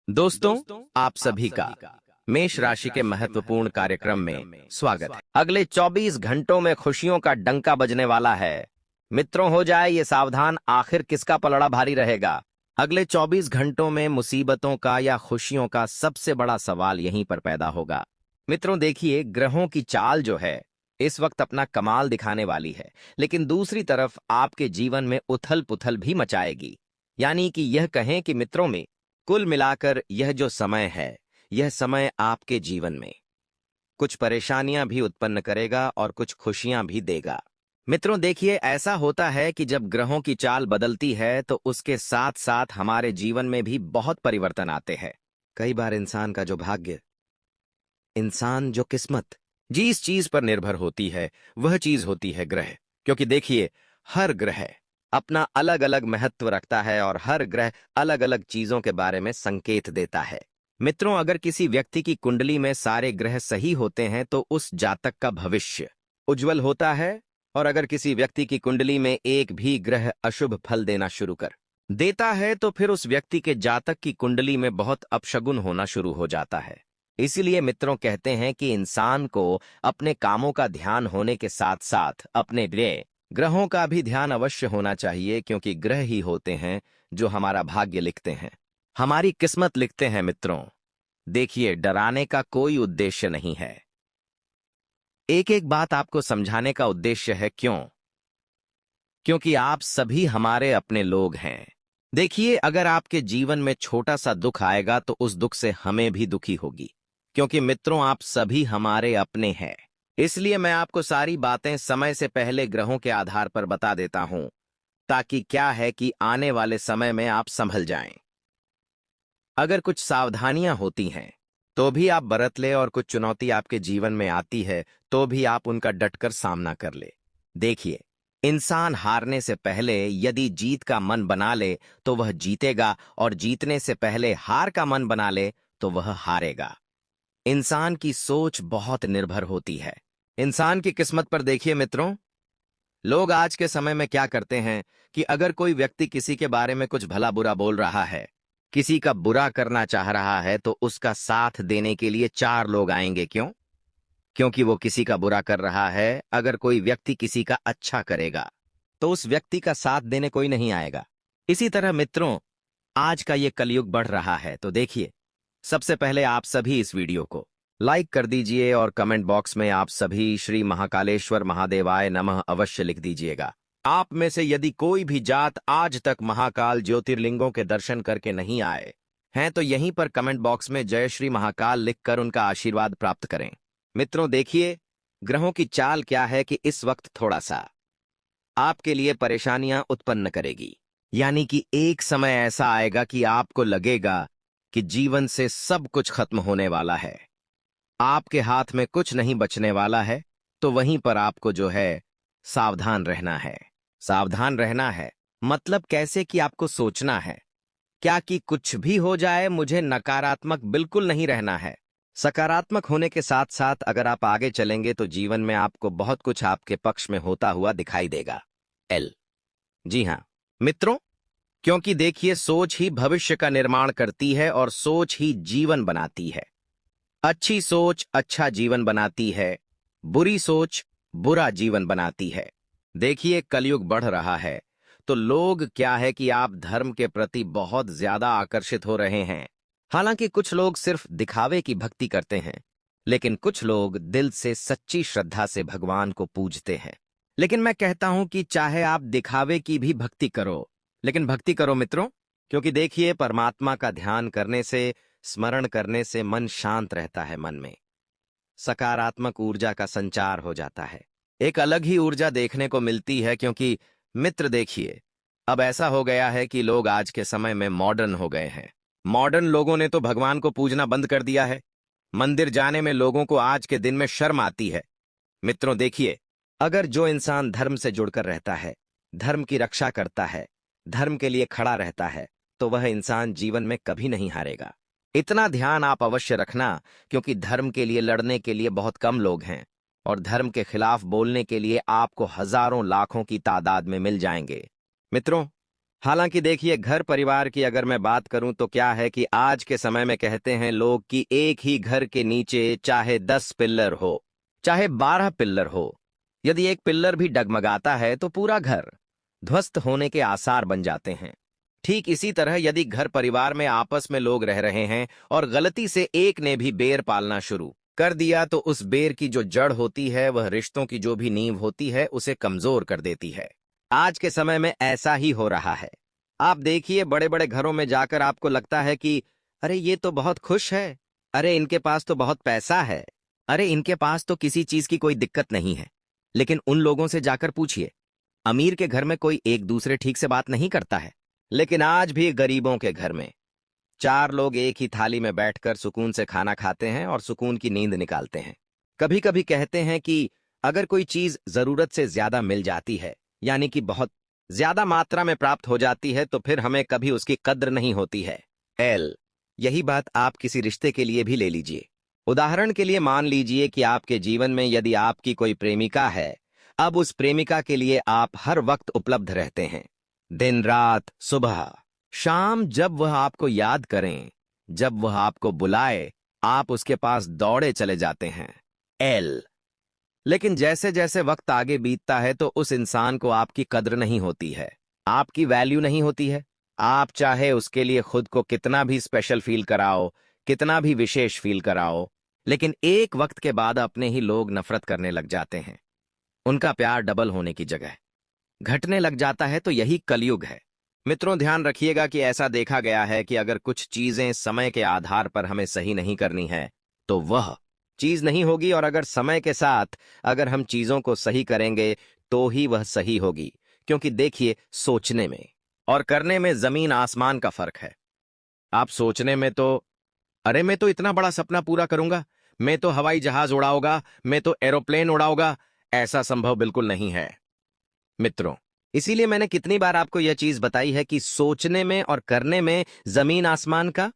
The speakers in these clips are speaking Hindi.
दोस्तों, आप सभी का मेष राशि के महत्वपूर्ण कार्यक्रम में स्वागत है। अगले 24 घंटों में खुशियों का डंका बजने वाला है। मित्रों, हो जाए ये सावधान, आखिर किसका पलड़ा भारी रहेगा। अगले 24 घंटों में मुसीबतों का या खुशियों का सबसे बड़ा सवाल यहीं पर पैदा होगा। मित्रों देखिए, ग्रहों की चाल जो है इस वक्त अपना कमाल दिखाने वाली है, लेकिन दूसरी तरफ आपके जीवन में उथल पुथल भी मचाएगी। यानी कि यह कहें कि मित्रों में कुल मिलाकर यह जो समय है, यह समय आपके जीवन में कुछ परेशानियां भी उत्पन्न करेगा और कुछ खुशियां भी देगा। मित्रों देखिए, ऐसा होता है कि जब ग्रहों की चाल बदलती है तो उसके साथ साथ हमारे जीवन में भी बहुत परिवर्तन आते हैं। कई बार इंसान का जो भाग्य, इंसान जो किस्मत जिस चीज पर निर्भर होती है वह चीज होती है ग्रह। क्योंकि देखिए, हर ग्रह अपना अलग अलग महत्व रखता है और हर ग्रह अलग अलग चीजों के बारे में संकेत देता है। मित्रों, अगर किसी व्यक्ति की कुंडली में सारे ग्रह सही होते हैं तो उस जातक का भविष्य उज्जवल होता है, और अगर किसी व्यक्ति की कुंडली में एक भी ग्रह अशुभ फल देना शुरू कर देता है तो फिर उस व्यक्ति के जातक की कुंडली में बहुत अपशगुन होना शुरू हो जाता है। इसीलिए मित्रों कहते हैं कि इंसान को अपने कामों का ध्यान होने के साथ साथ अपने ग्रहों का भी ध्यान अवश्य होना चाहिए, क्योंकि ग्रह ही होते हैं जो हमारा भाग्य लिखते हैं, हमारी किस्मत लिखते हैं। मित्रों देखिए, डराने का कोई उद्देश्य नहीं है। एक एक बात आपको समझाने का उद्देश्य है। क्यों? क्योंकि आप सभी हमारे अपने लोग हैं। देखिए, अगर आपके जीवन में छोटा सा दुख आएगा तो उस दुख से हमें भी दुखी होगी, क्योंकि मित्रों आप सभी हमारे अपने हैं। इसलिए मैं आपको सारी बातें समय से पहले ग्रहों के आधार पर बता देता हूं, ताकि क्या है कि आने वाले समय में आप संभल जाएं। अगर कुछ सावधानियां होती हैं तो भी आप बरत ले, और कुछ चुनौती आपके जीवन में आती है तो भी आप उनका डटकर सामना कर ले। देखिए, इंसान हारने से पहले यदि जीत का मन बना ले तो वह जीतेगा, और जीतने से पहले हार का मन बना ले तो वह हारेगा। इंसान की सोच बहुत निर्भर होती है इंसान की किस्मत पर। देखिए मित्रों, लोग आज के समय में क्या करते हैं कि अगर कोई व्यक्ति किसी के बारे में कुछ भला बुरा बोल रहा है, किसी का बुरा करना चाह रहा है, तो उसका साथ देने के लिए चार लोग आएंगे। क्यों? क्योंकि वो किसी का बुरा कर रहा है। अगर कोई व्यक्ति किसी का अच्छा करेगा तो उस व्यक्ति का साथ देने कोई नहीं आएगा। इसी तरह मित्रों, आज का ये कलयुग बढ़ रहा है, तो देखिए, सबसे पहले आप सभी इस वीडियो को लाइक कर दीजिए और कमेंट बॉक्स में आप सभी श्री महाकालेश्वर महादेवाय नमः अवश्य लिख दीजिएगा। आप में से यदि कोई भी जात आज तक महाकाल ज्योतिर्लिंगों के दर्शन करके नहीं आए हैं तो यहीं पर कमेंट बॉक्स में जय श्री महाकाल लिखकर उनका आशीर्वाद प्राप्त करें। मित्रों देखिए, ग्रहों की चाल क्या है कि इस वक्त थोड़ा सा आपके लिए परेशानियां उत्पन्न करेगी। यानी कि एक समय ऐसा आएगा कि आपको लगेगा कि जीवन से सब कुछ खत्म होने वाला है, आपके हाथ में कुछ नहीं बचने वाला है। तो वहीं पर आपको जो है सावधान रहना है। सावधान रहना है मतलब कैसे कि आपको सोचना है क्या कि कुछ भी हो जाए, मुझे नकारात्मक बिल्कुल नहीं रहना है। सकारात्मक होने के साथ साथ अगर आप आगे चलेंगे तो जीवन में आपको बहुत कुछ आपके पक्ष में होता हुआ दिखाई देगा। जी हां मित्रों, क्योंकि देखिए, सोच ही भविष्य का निर्माण करती है और सोच ही जीवन बनाती है। अच्छी सोच अच्छा जीवन बनाती है, बुरी सोच बुरा जीवन बनाती है। देखिए, कलयुग बढ़ रहा है तो लोग क्या है कि आप धर्म के प्रति बहुत ज्यादा आकर्षित हो रहे हैं। हालांकि कुछ लोग सिर्फ दिखावे की भक्ति करते हैं, लेकिन कुछ लोग दिल से सच्ची श्रद्धा से भगवान को पूजते हैं। लेकिन मैं कहता हूं कि चाहे आप दिखावे की भी भक्ति करो, लेकिन भक्ति करो मित्रों, क्योंकि देखिए, परमात्मा का ध्यान करने से, स्मरण करने से मन शांत रहता है। मन में सकारात्मक ऊर्जा का संचार हो जाता है, एक अलग ही ऊर्जा देखने को मिलती है। क्योंकि मित्र देखिए, अब ऐसा हो गया है कि लोग आज के समय में मॉडर्न हो गए हैं। मॉडर्न लोगों ने तो भगवान को पूजना बंद कर दिया है। मंदिर जाने में लोगों को आज के दिन में शर्म आती है। मित्रों देखिए, अगर जो इंसान धर्म से जुड़कर रहता है, धर्म की रक्षा करता है, धर्म के लिए खड़ा रहता है, तो वह इंसान जीवन में कभी नहीं हारेगा। इतना ध्यान आप अवश्य रखना, क्योंकि धर्म के लिए लड़ने के लिए बहुत कम लोग हैं, और धर्म के खिलाफ बोलने के लिए आपको हजारों लाखों की तादाद में मिल जाएंगे। मित्रों, हालांकि देखिए, घर परिवार की अगर मैं बात करूं तो क्या है कि आज के समय में कहते हैं लोग कि एक ही घर के नीचे चाहे 10 पिल्लर हो, चाहे 12 पिल्लर हो, यदि एक पिल्लर भी डगमगाता है तो पूरा घर ध्वस्त होने के आसार बन जाते हैं। ठीक इसी तरह यदि घर परिवार में आपस में लोग रह रहे हैं और गलती से एक ने भी बेर पालना शुरू कर दिया तो उस बेर की जो जड़ होती है वह रिश्तों की जो भी नींव होती है उसे कमजोर कर देती है। आज के समय में ऐसा ही हो रहा है। आप देखिए, बड़े बड़े घरों में जाकर आपको लगता है कि अरे ये तो बहुत खुश है, अरे इनके पास तो बहुत पैसा है, अरे इनके पास तो किसी चीज की कोई दिक्कत नहीं है। लेकिन उन लोगों से जाकर पूछिए, अमीर के घर में कोई एक दूसरे ठीक से बात नहीं करता है। लेकिन आज भी गरीबों के घर में 4 लोग एक ही थाली में बैठकर सुकून से खाना खाते हैं और सुकून की नींद निकालते हैं। कभी कभी कहते हैं कि अगर कोई चीज जरूरत से ज्यादा मिल जाती है, यानी कि बहुत ज्यादा मात्रा में प्राप्त हो जाती है, तो फिर हमें कभी उसकी कद्र नहीं होती है। यही बात आप किसी रिश्ते के लिए भी ले लीजिए। उदाहरण के लिए मान लीजिए कि आपके जीवन में यदि आपकी कोई प्रेमिका है, अब उस प्रेमिका के लिए आप हर वक्त उपलब्ध रहते हैं, दिन रात सुबह शाम, जब वह आपको याद करें, जब वह आपको बुलाए, आप उसके पास दौड़े चले जाते हैं। लेकिन जैसे जैसे वक्त आगे बीतता है तो उस इंसान को आपकी कद्र नहीं होती है, आपकी वैल्यू नहीं होती है। आप चाहे उसके लिए खुद को कितना भी स्पेशल फील कराओ, कितना भी विशेष फील कराओ, लेकिन एक वक्त के बाद अपने ही लोग नफरत करने लग जाते हैं। उनका प्यार डबल होने की जगह घटने लग जाता है। तो यही कलयुग है। मित्रों, ध्यान रखिएगा कि ऐसा देखा गया है कि अगर कुछ चीजें समय के आधार पर हमें सही नहीं करनी है तो वह चीज नहीं होगी, और अगर समय के साथ अगर हम चीजों को सही करेंगे तो ही वह सही होगी। क्योंकि देखिए, सोचने में और करने में जमीन आसमान का फर्क है। आप सोचने में तो अरे मैं तो इतना बड़ा सपना पूरा करूंगा, मैं तो हवाई जहाज उड़ाऊंगा, मैं तो एरोप्लेन उड़ाऊंगा, ऐसा संभव बिल्कुल नहीं है मित्रों। इसीलिए मैंने कितनी बार आपको यह चीज बताई है कि सोचने में और करने में जमीन आसमान का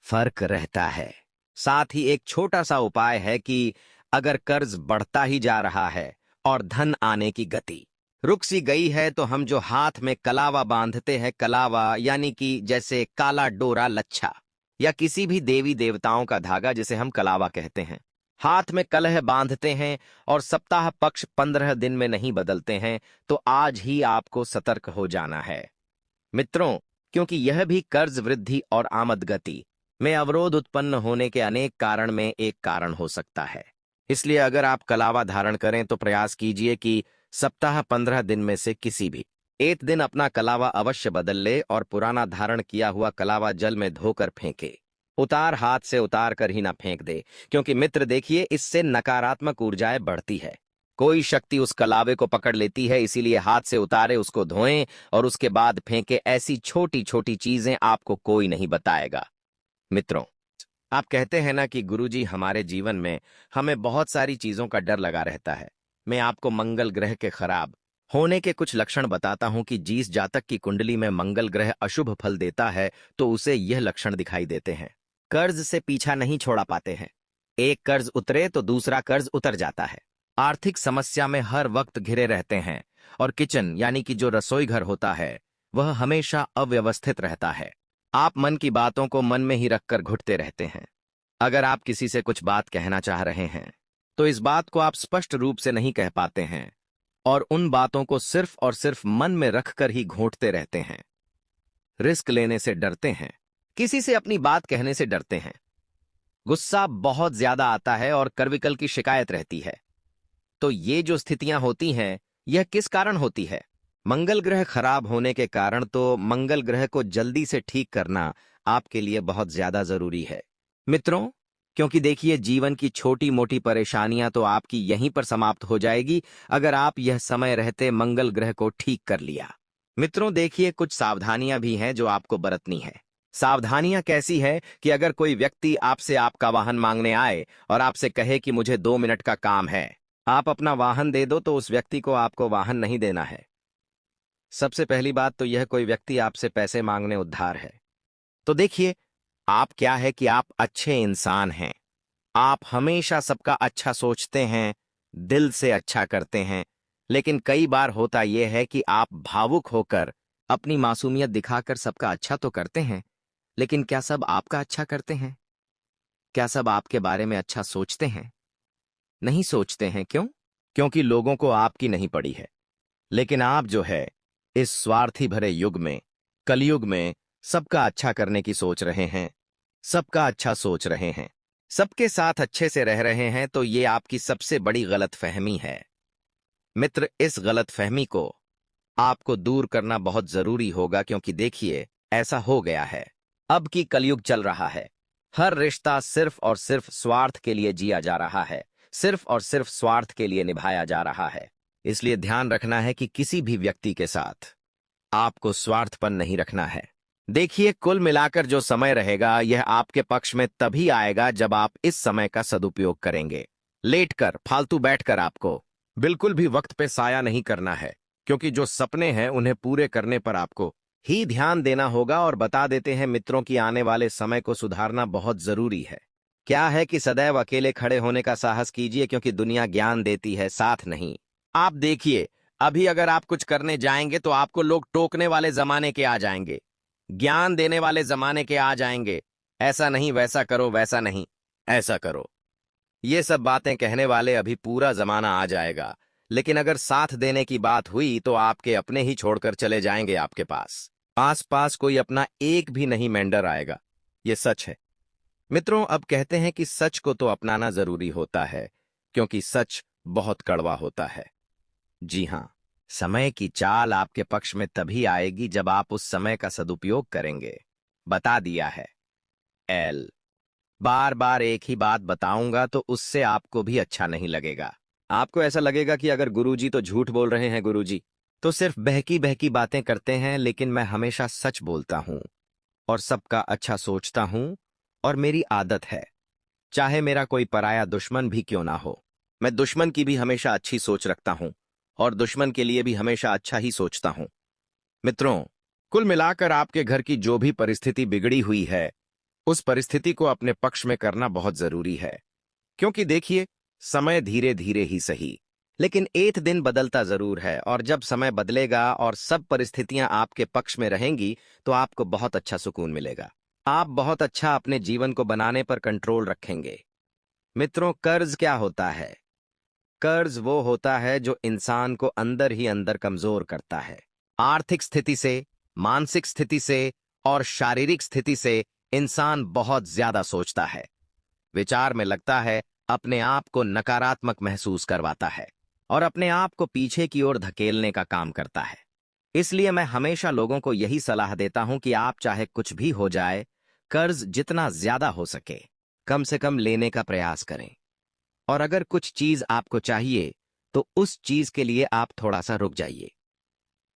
फर्क रहता है। साथ ही एक छोटा सा उपाय है कि अगर कर्ज बढ़ता ही जा रहा है और धन आने की गति रुक सी गई है, तो हम जो हाथ में कलावा बांधते हैं, कलावा यानी कि जैसे काला डोरा लच्छा या किसी भी देवी देवताओं का धागा जिसे हम कलावा कहते हैं, हाथ में कलह बांधते हैं और सप्ताह पक्ष 15 दिन में नहीं बदलते हैं, तो आज ही आपको सतर्क हो जाना है मित्रों। क्योंकि यह भी कर्ज वृद्धि और आमद गति में अवरोध उत्पन्न होने के अनेक कारण में एक कारण हो सकता है। इसलिए अगर आप कलावा धारण करें तो प्रयास कीजिए कि सप्ताह 15 दिन में से किसी भी एक दिन अपना कलावा अवश्य बदल ले और पुराना धारण किया हुआ कलावा जल में धोकर फेंके। हाथ से उतार कर ही ना फेंक दे, क्योंकि मित्र देखिए, इससे नकारात्मक ऊर्जाएं बढ़ती है। कोई शक्ति उस कलावे को पकड़ लेती है, इसीलिए हाथ से उतारे, उसको धोएं और उसके बाद फेंके। ऐसी छोटी छोटी चीजें आपको कोई नहीं बताएगा मित्रों। आप कहते हैं ना कि गुरुजी, हमारे जीवन में हमें बहुत सारी चीजों का डर लगा रहता है। मैं आपको मंगल ग्रह के खराब होने के कुछ लक्षण बताता हूं कि जिस जातक की कुंडली में मंगल ग्रह अशुभ फल देता है तो उसे यह लक्षण दिखाई देते हैं। कर्ज से पीछा नहीं छोड़ा पाते हैं, एक कर्ज उतरे तो दूसरा कर्ज उतर जाता है। आर्थिक समस्या में हर वक्त घिरे रहते हैं और किचन यानी कि जो रसोई घर होता है वह हमेशा अव्यवस्थित रहता है। आप मन की बातों को मन में ही रखकर घुटते रहते हैं। अगर आप किसी से कुछ बात कहना चाह रहे हैं तो इस बात को आप स्पष्ट रूप से नहीं कह पाते हैं और उन बातों को सिर्फ और सिर्फ मन में रखकर ही घोंटते रहते हैं। रिस्क लेने से डरते हैं, किसी से अपनी बात कहने से डरते हैं। गुस्सा बहुत ज्यादा आता है और करविकल की शिकायत रहती है। तो ये जो स्थितियां होती हैं, यह किस कारण होती है? मंगल ग्रह खराब होने के कारण। तो मंगल ग्रह को जल्दी से ठीक करना आपके लिए बहुत ज्यादा जरूरी है मित्रों। क्योंकि देखिए, जीवन की छोटी मोटी परेशानियां तो आपकी यहीं पर समाप्त हो जाएगी अगर आप यह समय रहते मंगल ग्रह को ठीक कर लिया। मित्रों देखिए, कुछ सावधानियां भी हैं जो आपको बरतनी है। सावधानियां कैसी है कि अगर कोई व्यक्ति आपसे आपका वाहन मांगने आए और आपसे कहे कि मुझे 2 मिनट का काम है, आप अपना वाहन दे दो, तो उस व्यक्ति को आपको वाहन नहीं देना है। सबसे पहली बात तो यह, कोई व्यक्ति आपसे पैसे मांगने उधार है तो देखिए, आप क्या है कि आप अच्छे इंसान हैं, आप हमेशा सबका अच्छा सोचते हैं, दिल से अच्छा करते हैं। लेकिन कई बार होता यह है कि आप भावुक होकर अपनी मासूमियत दिखाकर सबका अच्छा तो करते हैं, लेकिन क्या सब आपका अच्छा करते हैं? क्या सब आपके बारे में अच्छा सोचते हैं? नहीं सोचते हैं। क्यों? क्योंकि लोगों को आपकी नहीं पड़ी है। लेकिन आप जो है, इस स्वार्थी भरे युग में, कलयुग में सबका अच्छा करने की सोच रहे हैं, सबका अच्छा सोच रहे हैं, सबके साथ अच्छे से रह रहे हैं, तो ये आपकी सबसे बड़ी गलतफहमी है। मित्र, इस गलतफहमी को आपको दूर करना बहुत जरूरी होगा, क्योंकि देखिए, ऐसा हो गया है। अब की कलयुग चल रहा है। हर रिश्ता सिर्फ और सिर्फ स्वार्थ के लिए जिया जा रहा है, सिर्फ और सिर्फ स्वार्थ के लिए निभाया जा रहा है। इसलिए ध्यान रखना है कि किसी भी व्यक्ति के साथ आपको स्वार्थपन नहीं रखना है। देखिए, कुल मिलाकर जो समय रहेगा, यह आपके पक्ष में तभी आएगा जब आप इस समय का सदुपयोग करेंगे। लेटकर, फालतू बैठकर आपको बिल्कुल भी वक्त पे साया नहीं करना है, क्योंकि जो सपने हैं उन्हें पूरे करने पर आपको ही ध्यान देना होगा। और बता देते हैं मित्रों की आने वाले समय को सुधारना बहुत जरूरी है। क्या है कि सदैव अकेले खड़े होने का साहस कीजिए, क्योंकि दुनिया ज्ञान देती है, साथ नहीं। आप देखिए, अभी अगर आप कुछ करने जाएंगे तो आपको लोग टोकने वाले जमाने के आ जाएंगे, ज्ञान देने वाले जमाने के आ जाएंगे। ऐसा नहीं, वैसा करो, वैसा नहीं, ऐसा करो, ये सब बातें कहने वाले अभी पूरा जमाना आ जाएगा। लेकिन अगर साथ देने की बात हुई तो आपके अपने ही छोड़कर चले जाएंगे आपके पास। पास पास कोई अपना एक भी नहीं मेंढर आएगा। ये सच है मित्रों। अब कहते हैं कि सच को तो अपनाना जरूरी होता है, क्योंकि सच बहुत कड़वा होता है। जी हां, समय की चाल आपके पक्ष में तभी आएगी जब आप उस समय का सदुपयोग करेंगे। बता दिया है। एल बार बार एक ही बात बताऊंगा तो उससे आपको भी अच्छा नहीं लगेगा। आपको ऐसा लगेगा कि अगर गुरुजी तो झूठ बोल रहे हैं, गुरुजी तो सिर्फ बहकी बहकी बातें करते हैं। लेकिन मैं हमेशा सच बोलता हूं और सबका अच्छा सोचता हूं, और मेरी आदत है, चाहे मेरा कोई पराया दुश्मन भी क्यों ना हो, मैं दुश्मन की भी हमेशा अच्छी सोच रखता हूं और दुश्मन के लिए भी हमेशा अच्छा ही सोचता हूं। मित्रों, कुल मिलाकर आपके घर की जो भी परिस्थिति बिगड़ी हुई है, उस परिस्थिति को अपने पक्ष में करना बहुत जरूरी है। क्योंकि देखिए, समय धीरे धीरे ही सही, लेकिन एक दिन बदलता जरूर है। और जब समय बदलेगा और सब परिस्थितियां आपके पक्ष में रहेंगी, तो आपको बहुत अच्छा सुकून मिलेगा। आप बहुत अच्छा अपने जीवन को बनाने पर कंट्रोल रखेंगे। मित्रों, कर्ज क्या होता है? कर्ज वो होता है जो इंसान को अंदर ही अंदर कमजोर करता है। आर्थिक स्थिति से, मानसिक स्थिति से और शारीरिक स्थिति से इंसान बहुत ज्यादा सोचता है, विचार में लगता है, अपने आप को नकारात्मक महसूस करवाता है और अपने आप को पीछे की ओर धकेलने का काम करता है। इसलिए मैं हमेशा लोगों को यही सलाह देता हूं कि आप चाहे कुछ भी हो जाए, कर्ज जितना ज्यादा हो सके कम से कम लेने का प्रयास करें। और अगर कुछ चीज आपको चाहिए तो उस चीज के लिए आप थोड़ा सा रुक जाइए।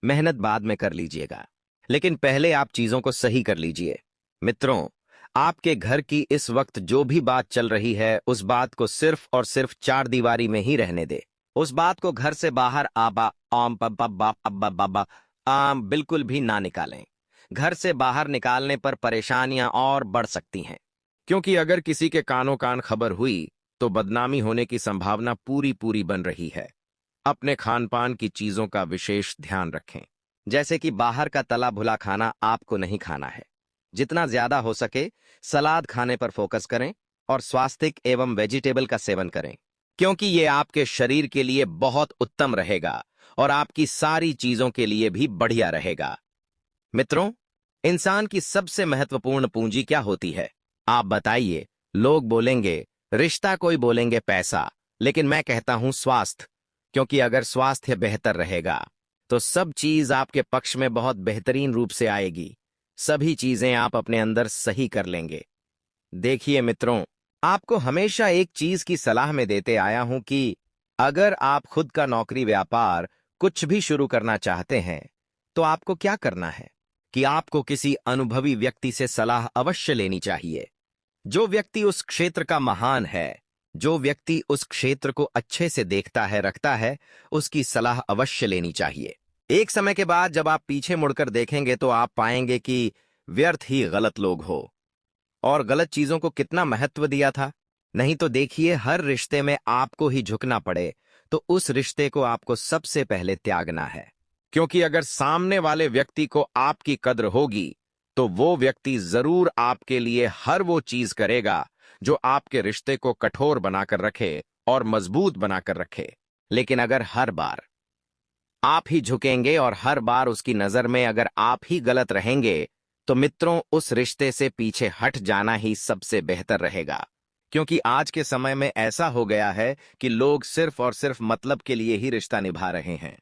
मेहनत बाद में कर लीजिएगा, लेकिन पहले आप चीजों को सही कर लीजिए। मित्रों, आपके घर की इस वक्त जो भी बात चल रही है, उस बात को सिर्फ और सिर्फ चार दीवारी में ही रहने दे। उस बात को घर से बाहर आबा आम पब्बा अब्बा बाबा आम बिल्कुल भी ना निकालें। घर से बाहर निकालने पर परेशानियां और बढ़ सकती हैं, क्योंकि अगर किसी के कानों कान खबर हुई तो बदनामी होने की संभावना पूरी पूरी बन रही है। अपने खान पान की चीजों का विशेष ध्यान रखें, जैसे कि बाहर का तला भुला खाना आपको नहीं खाना है। जितना ज्यादा हो सके सलाद खाने पर फोकस करें और स्वास्थ्य एवं वेजिटेबल का सेवन करें, क्योंकि ये आपके शरीर के लिए बहुत उत्तम रहेगा और आपकी सारी चीजों के लिए भी बढ़िया रहेगा। मित्रों, इंसान की सबसे महत्वपूर्ण पूंजी क्या होती है? आप बताइए। लोग बोलेंगे रिश्ता, कोई बोलेंगे पैसा, लेकिन मैं कहता हूं स्वास्थ्य। क्योंकि अगर स्वास्थ्य बेहतर रहेगा तो सब चीज आपके पक्ष में बहुत बेहतरीन रूप से आएगी। सभी चीजें आप अपने अंदर सही कर लेंगे। देखिए मित्रों, आपको हमेशा एक चीज की सलाह में देते आया हूं कि अगर आप खुद का नौकरी, व्यापार कुछ भी शुरू करना चाहते हैं, तो आपको क्या करना है कि आपको किसी अनुभवी व्यक्ति से सलाह अवश्य लेनी चाहिए। जो व्यक्ति उस क्षेत्र का महान है, जो व्यक्ति उस क्षेत्र को अच्छे से देखता है, रखता है, उसकी सलाह अवश्य लेनी चाहिए। एक समय के बाद जब आप पीछे मुड़कर देखेंगे तो आप पाएंगे कि व्यर्थ ही गलत लोग हो और गलत चीजों को कितना महत्व दिया था। नहीं तो देखिए, हर रिश्ते में आपको ही झुकना पड़े तो उस रिश्ते को आपको सबसे पहले त्यागना है। क्योंकि अगर सामने वाले व्यक्ति को आपकी कद्र होगी तो वो व्यक्ति जरूर आपके लिए हर वो चीज करेगा जो आपके रिश्ते को कठोर बनाकर रखे और मजबूत बनाकर रखे। लेकिन अगर हर बार आप ही झुकेंगे और हर बार उसकी नजर में अगर आप ही गलत रहेंगे तो मित्रों, उस रिश्ते से पीछे हट जाना ही सबसे बेहतर रहेगा। क्योंकि आज के समय में ऐसा हो गया है कि लोग सिर्फ और सिर्फ मतलब के लिए ही रिश्ता निभा रहे हैं।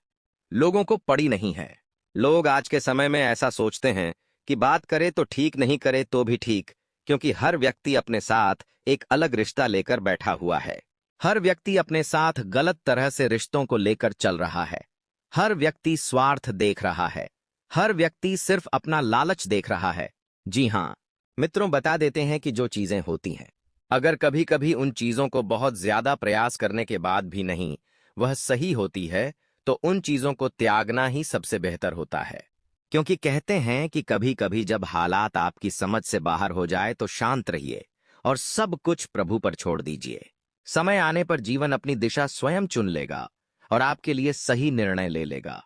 लोगों को पड़ी नहीं है। लोग आज के समय में ऐसा सोचते हैं कि बात करे तो ठीक, नहीं करे तो भी ठीक, क्योंकि हर व्यक्ति अपने साथ एक अलग रिश्ता लेकर बैठा हुआ है। हर व्यक्ति अपने साथ गलत तरह से रिश्तों को लेकर चल रहा है। हर व्यक्ति स्वार्थ देख रहा है। हर व्यक्ति सिर्फ अपना लालच देख रहा है। जी हाँ मित्रों, बता देते हैं कि जो चीजें होती हैं, अगर कभी कभी उन चीजों को बहुत ज्यादा प्रयास करने के बाद भी नहीं वह सही होती है तो उन चीजों को त्यागना ही सबसे बेहतर होता है। क्योंकि कहते हैं कि कभी कभी जब हालात आपकी समझ से बाहर हो जाए तो शांत रहिए और सब कुछ प्रभु पर छोड़ दीजिए। समय आने पर जीवन अपनी दिशा स्वयं चुन लेगा और आपके लिए सही निर्णय ले लेगा।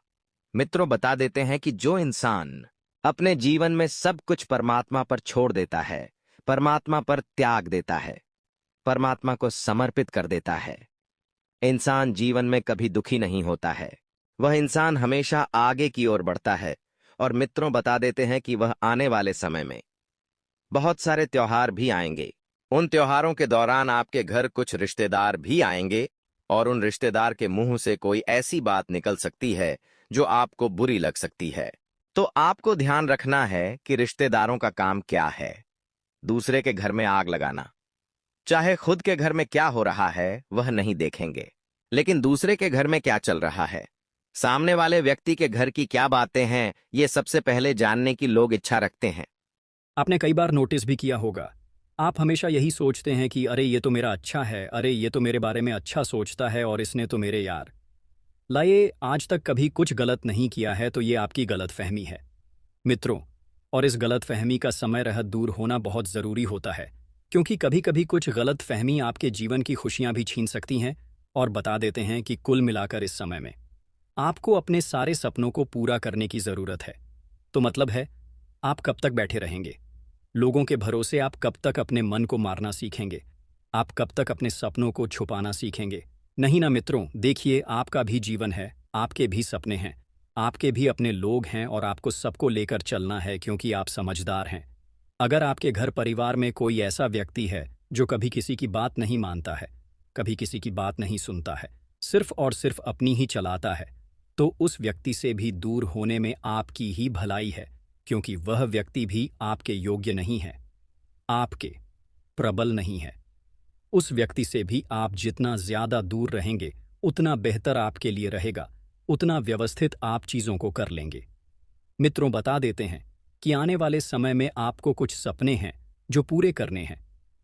मित्रों, बता देते हैं कि जो इंसान अपने जीवन में सब कुछ परमात्मा पर छोड़ देता है, परमात्मा पर त्याग देता है, परमात्मा को समर्पित कर देता है, इंसान जीवन में कभी दुखी नहीं होता है। वह इंसान हमेशा आगे की ओर बढ़ता है। और मित्रों, बता देते हैं कि वह आने वाले समय में बहुत सारे त्योहार भी आएंगे। उन त्योहारों के दौरान आपके घर कुछ रिश्तेदार भी आएंगे और उन रिश्तेदार के मुंह से कोई ऐसी बात निकल सकती है जो आपको बुरी लग सकती है। तो आपको ध्यान रखना है कि रिश्तेदारों का काम क्या है, दूसरे के घर में आग लगाना। चाहे खुद के घर में क्या हो रहा है वह नहीं देखेंगे, लेकिन दूसरे के घर में क्या चल रहा है, सामने वाले व्यक्ति के घर की क्या बातें हैं, ये सबसे पहले जानने की लोग इच्छा रखते हैं। आपने कई बार नोटिस भी किया होगा, आप हमेशा यही सोचते हैं कि अरे ये तो मेरा अच्छा है, अरे ये तो मेरे बारे में अच्छा सोचता है और इसने तो मेरे यार लाए आज तक कभी कुछ गलत नहीं किया है, तो ये आपकी गलतफहमी है मित्रों। और इस गलतफहमी का समय रहत दूर होना बहुत ज़रूरी होता है, क्योंकि कभी कभी कुछ गलतफहमी आपके जीवन की खुशियां भी छीन सकती हैं। और बता देते हैं कि कुल मिलाकर इस समय में आपको अपने सारे सपनों को पूरा करने की ज़रूरत है। तो मतलब है, आप कब तक बैठे रहेंगे लोगों के भरोसे? आप कब तक अपने मन को मारना सीखेंगे? आप कब तक अपने सपनों को छुपाना सीखेंगे? नहीं ना मित्रों, देखिए, आपका भी जीवन है, आपके भी सपने हैं, आपके भी अपने लोग हैं और आपको सबको लेकर चलना है, क्योंकि आप समझदार हैं। अगर आपके घर परिवार में कोई ऐसा व्यक्ति है जो कभी किसी की बात नहीं मानता है, कभी किसी की बात नहीं सुनता है, सिर्फ और सिर्फ अपनी ही चलाता है, तो उस व्यक्ति से भी दूर होने में आपकी ही भलाई है, क्योंकि वह व्यक्ति भी आपके योग्य नहीं है, आपके प्रबल नहीं है। उस व्यक्ति से भी आप जितना ज्यादा दूर रहेंगे उतना बेहतर आपके लिए रहेगा, उतना व्यवस्थित आप चीजों को कर लेंगे। मित्रों, बता देते हैं कि आने वाले समय में आपको कुछ सपने हैं जो पूरे करने हैं,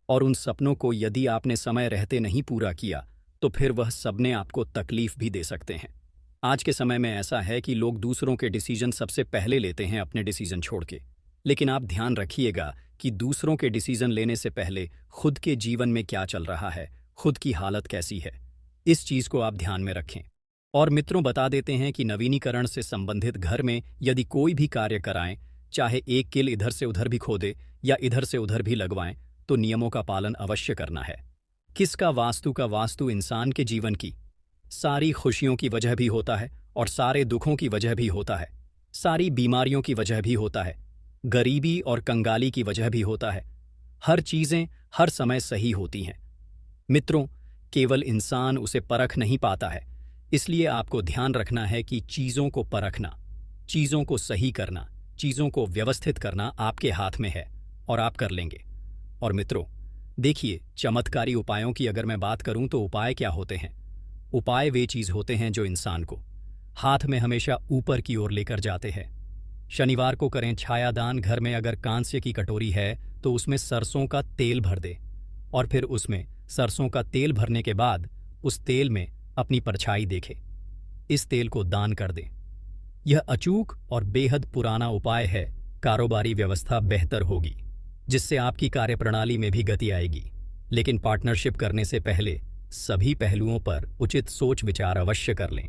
और उन सपनों को यदि आपने समय रहते नहीं पूरा किया तो फिर वह सपने आपको तकलीफ भी दे सकते हैं। आज के समय में ऐसा है कि लोग दूसरों के डिसीजन सबसे पहले लेते हैं अपने डिसीजन छोड़ के, लेकिन आप ध्यान रखिएगा कि दूसरों के डिसीजन लेने से पहले खुद के जीवन में क्या चल रहा है, खुद की हालत कैसी है, इस चीज को आप ध्यान में रखें। और मित्रों, बता देते हैं कि नवीनीकरण से संबंधित घर में यदि कोई भी कार्य कराएं, चाहे एक किल इधर से उधर भी खोदे या इधर से उधर भी लगवाएं, तो नियमों का पालन अवश्य करना है। किसका वास्तु का वास्तु इंसान के जीवन की सारी खुशियों की वजह भी होता है और सारे दुखों की वजह भी होता है, सारी बीमारियों की वजह भी होता है, गरीबी और कंगाली की वजह भी होता है। हर चीजें हर समय सही होती हैं मित्रों, केवल इंसान उसे परख नहीं पाता है। इसलिए आपको ध्यान रखना है कि चीजों को परखना, चीजों को सही करना, चीजों को व्यवस्थित करना आपके हाथ में है और आप कर लेंगे। और मित्रों, देखिए, चमत्कारी उपायों की अगर मैं बात करूं तो उपाय क्या होते हैं? उपाय वे चीज होते हैं जो इंसान को हाथ में हमेशा ऊपर की ओर लेकर जाते हैं। शनिवार को करें छायादान। घर में अगर कांस्य की कटोरी है तो उसमें सरसों का तेल भर दे और फिर उसमें सरसों का तेल भरने के बाद उस तेल में अपनी परछाई देखे, इस तेल को दान कर दे। यह अचूक और बेहद पुराना उपाय है। कारोबारी व्यवस्था बेहतर होगी, जिससे आपकी कार्यप्रणाली में भी गति आएगी। लेकिन पार्टनरशिप करने से पहले सभी पहलुओं पर उचित सोच विचार अवश्य कर लें।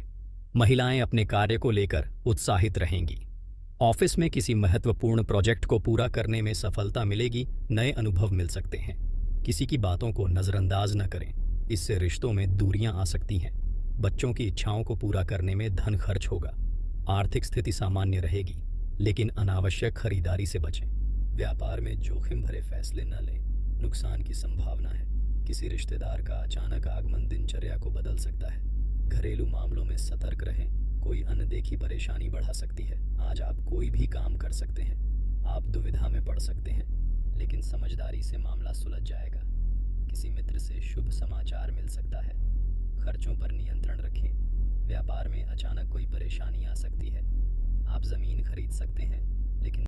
महिलाएं अपने कार्य को लेकर उत्साहित रहेंगी। ऑफिस में किसी महत्वपूर्ण प्रोजेक्ट को पूरा करने में सफलता मिलेगी, नए अनुभव मिल सकते हैं। किसी की बातों को नज़रअंदाज न करें, इससे रिश्तों में दूरियां आ सकती हैं। बच्चों की इच्छाओं को पूरा करने में धन खर्च होगा। आर्थिक स्थिति सामान्य रहेगी, लेकिन अनावश्यक खरीदारी से बचें। व्यापार में जोखिम भरे फैसले न लें, नुकसान की संभावना है। किसी रिश्तेदार का अचानक आगमन दिनचर्या को बदल सकता है। घरेलू मामलों में सतर्क रहें, कोई अनदेखी परेशानी बढ़ा सकती है। आज आप कोई भी काम कर सकते हैं। आप दुविधा में पड़ सकते हैं, लेकिन समझदारी से मामला सुलझ जाएगा। किसी मित्र से शुभ समाचार मिल सकता है। खर्चों पर नियंत्रण रखें। व्यापार में अचानक कोई परेशानी आ सकती है। आप जमीन खरीद सकते हैं, लेकिन